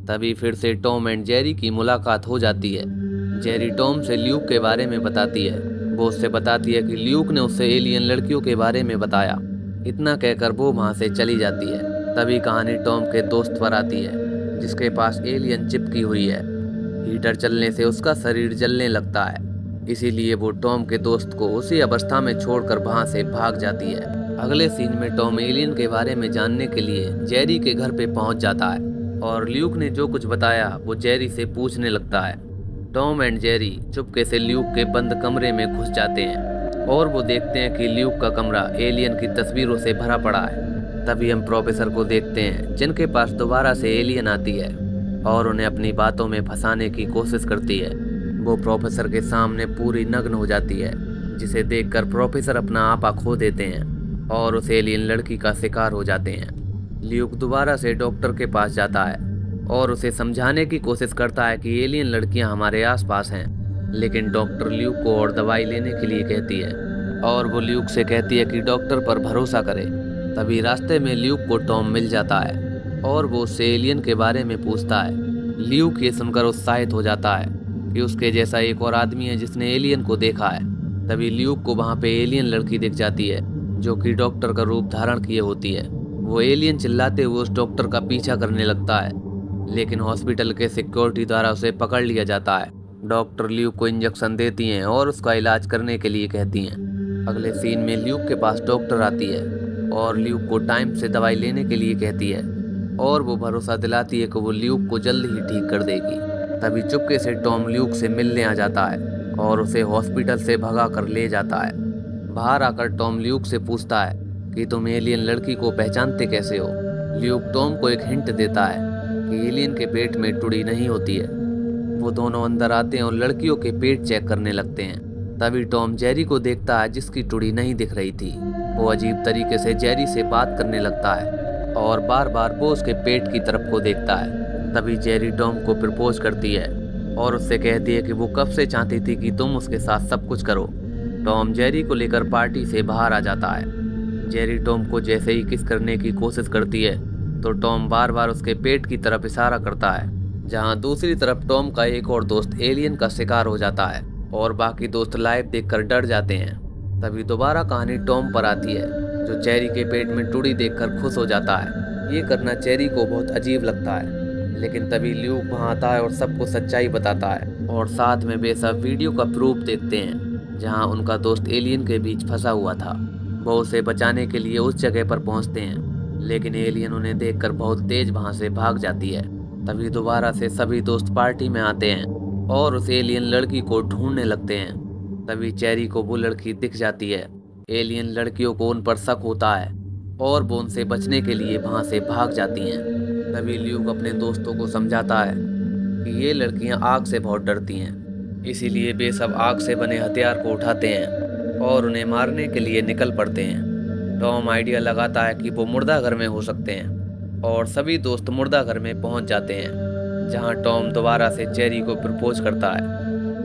तभी फिर से टॉम एंड जेरी की मुलाकात हो जाती है। जेरी टॉम से ल्यूक के बारे में बताती है। वो उससे बताती है कि ल्यूक ने उससे एलियन लड़कियों के बारे में बताया। इतना कहकर वो वहाँ से चली जाती है। तभी कहानी टॉम के दोस्त पर आती है, जिसके पास एलियन चिपकी हुई है। हीटर चलने से उसका शरीर जलने लगता है, इसीलिए वो टॉम के दोस्त को उसी अवस्था में छोड़कर वहाँ से भाग जाती है। अगले सीन में टॉम एलियन के बारे में जानने के लिए जेरी के घर पे पहुँच जाता है और ल्यूक ने जो कुछ बताया वो जेरी से पूछने लगता है। टॉम एंड जेरी चुपके से ल्यूक के बंद कमरे में घुस जाते हैं और वो देखते हैं कि ल्यूक का कमरा एलियन की तस्वीरों से भरा पड़ा है। तभी हम प्रोफेसर को देखते हैं, जिनके पास दोबारा से एलियन आती है और उन्हें अपनी बातों में फंसाने की कोशिश करती है। वो प्रोफेसर के सामने पूरी नग्न हो जाती है, जिसे देखकर प्रोफेसर अपना आपा खो देते हैं और उस एलियन लड़की का शिकार हो जाते हैं। ल्यूक दोबारा से डॉक्टर के पास जाता है और उसे समझाने की कोशिश करता है कि एलियन लड़कियां हमारे आसपास हैं, लेकिन डॉक्टर ल्यूक को और दवाई लेने के लिए कहती है और वो ल्यूक से कहती है कि डॉक्टर पर भरोसा करे। तभी रास्ते में ल्यूक को टॉम मिल जाता है और वो उससे एलियन के बारे में पूछता है। ल्यूक ये सुनकर उत्साहित हो जाता है कि उसके जैसा एक और आदमी है जिसने एलियन को देखा है। तभी ल्यूक को वहाँ पे एलियन लड़की दिख जाती है, जो कि डॉक्टर का रूप धारण किए होती है। वो एलियन चिल्लाते हुए उस डॉक्टर का पीछा करने लगता है, लेकिन हॉस्पिटल के सिक्योरिटी द्वारा उसे पकड़ लिया जाता है। डॉक्टर ल्यूक को इंजेक्शन देती हैं और उसका इलाज करने के लिए कहती हैं। अगले सीन में ल्यूक के पास डॉक्टर आती है और ल्यूक को टाइम से दवाई लेने के लिए कहती है और वो भरोसा दिलाती है कि वो ल्यूक को जल्द ही ठीक कर देगी। तभी चुपके से टॉम ल्यूक से मिलने आ जाता है और उसे हॉस्पिटल से भगा कर ले जाता है। बाहर आकर टॉम ल्यूक से पूछता है कि तुम एलियन लड़की को पहचानते कैसे हो। ल्यूक टॉम को एक हिंट देता है कि एलियन के पेट में टुडी नहीं होती है। वो दोनों अंदर आते हैं और लड़कियों के पेट चेक करने लगते हैं। तभी टॉम जेरी को देखता है, जिसकी टुडी नहीं दिख रही थी। वो अजीब तरीके से जेरी से बात करने लगता है और बार बार वो उसके पेट की तरफ को देखता है। तभी जेरी टॉम को प्रपोज करती है और उससे कहती है कि वो कब से चाहती थी कि तुम उसके साथ सब कुछ करो। टॉम जेरी को लेकर पार्टी से बाहर आ जाता है। जेरी टॉम को जैसे ही किस करने की कोशिश करती है तो टॉम बार बार उसके पेट की तरफ इशारा करता है, जहां दूसरी तरफ टॉम का एक और दोस्त एलियन का शिकार हो जाता है और बाकी दोस्त लाइव देखकर डर जाते हैं। तभी दोबारा कहानी टॉम पर आती है, जो चेरी के पेट में टुडी देखकर खुश हो जाता है। ये करना चेरी को बहुत अजीब लगता है, लेकिन तभी ल्यूक वहाँ आता है और सबको सच्चाई बताता है और साथ में वे सब वीडियो का प्रूफ देखते हैं, जहाँ उनका दोस्त एलियन के बीच फंसा हुआ था। वो उसे बचाने के लिए उस जगह पर पहुँचते हैं, लेकिन एलियन उन्हें देखकर बहुत तेज वहाँ से भाग जाती है। तभी दोबारा से सभी दोस्त पार्टी में आते हैं और उस एलियन लड़की को ढूंढने लगते हैं। तभी चेरी को वो लड़की दिख जाती है। एलियन लड़कियों को उन पर शक होता है और वो उनसे बचने के लिए वहाँ से भाग जाती हैं। तभी ल्यूक अपने दोस्तों को समझाता है कि ये लड़कियाँ आग से बहुत डरती हैं, इसीलिए वे सब आग से बने हथियार को उठाते हैं और उन्हें मारने के लिए निकल पड़ते हैं। टॉम आइडिया लगाता है कि वो मुर्दा घर में हो सकते हैं और सभी दोस्त मुर्दा घर में पहुंच जाते हैं, जहां टॉम दोबारा से चेरी को प्रपोज करता है।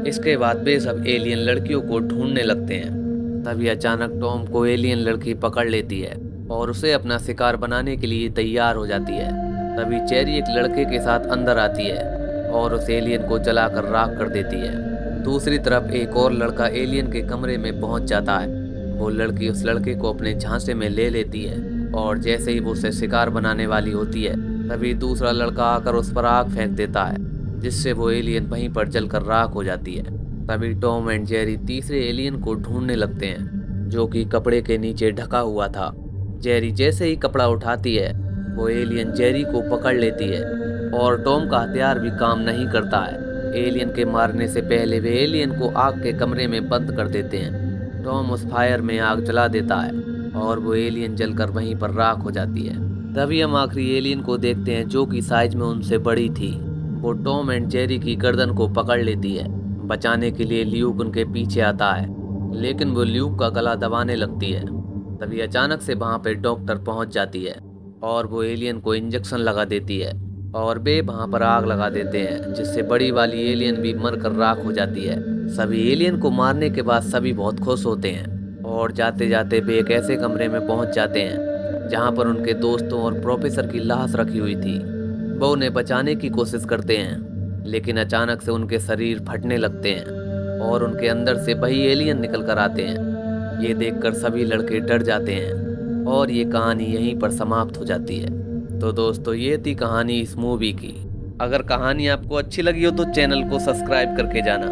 इसके बाद वे सब एलियन लड़कियों को ढूंढने लगते हैं। तभी अचानक टॉम को एलियन लड़की पकड़ लेती है और उसे अपना शिकार बनाने के लिए तैयार हो जाती है। तभी चेरी एक लड़के के साथ अंदर आती है और उस एलियन को जलाकर राख कर देती है। दूसरी तरफ एक और लड़का एलियन के कमरे में पहुंच जाता है। वो लड़की उस लड़के को अपने झांसे में ले लेती है और जैसे ही वो उसे शिकार बनाने वाली होती है, तभी दूसरा लड़का आकर उस पर आग फेंक देता है, जिससे वो एलियन वहीं पर जलकर राख हो जाती है। तभी टॉम एंड जेरी तीसरे एलियन को ढूंढने लगते हैं, जो कि कपड़े के नीचे ढका हुआ था। जेरी जैसे ही कपड़ा उठाती है, वो एलियन जेरी को पकड़ लेती है और टॉम का हथियार भी काम नहीं करता है। एलियन के मारने से पहले वे एलियन को आग के कमरे में बंद कर देते हैं। टॉम उस फायर में आग जला देता है और वो एलियन जलकर वहीं पर राख हो जाती है। तभी हम आखिरी एलियन को देखते हैं, जो कि साइज में उनसे बड़ी थी। वो टॉम एंड जेरी की गर्दन को पकड़ लेती है। बचाने के लिए ल्यूक उनके पीछे आता है, लेकिन वो ल्यूक का गला दबाने लगती है। तभी अचानक से वहाँ पे डॉक्टर पहुँच जाती है और वो एलियन को इंजेक्शन लगा देती है और वे वहाँ पर आग लगा देते हैं, जिससे बड़ी वाली एलियन भी मरकर राख हो जाती है। सभी एलियन को मारने के बाद सभी बहुत खुश होते हैं और जाते जाते वे एक ऐसे कमरे में पहुंच जाते हैं जहां पर उनके दोस्तों और प्रोफेसर की लाश रखी हुई थी। वो उन्हें बचाने की कोशिश करते हैं, लेकिन अचानक से उनके शरीर फटने लगते हैं और उनके अंदर से वही एलियन निकल कर आते हैं। ये देखकर सभी लड़के डर जाते हैं और ये कहानी यहीं पर समाप्त हो जाती है। तो दोस्तों, ये थी कहानी इस मूवी की। अगर कहानी आपको अच्छी लगी हो तो चैनल को सब्सक्राइब करके जाना।